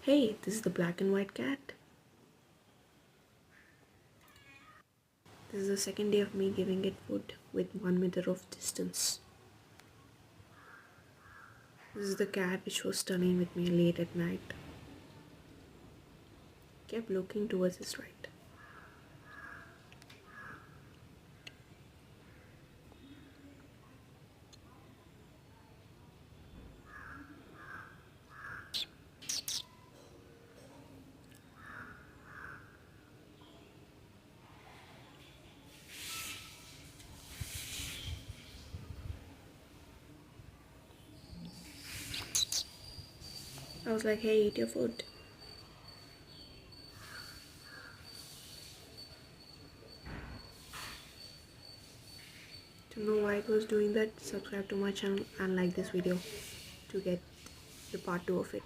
Hey, this is the black and white cat. This is the second day of me giving it food with 1 meter of distance. This is the cat which was turning with me late at night. Kept looking towards his right. I was like, hey, eat your food. To know why it was doing that, subscribe to my channel and like this video to get the part 2 of it.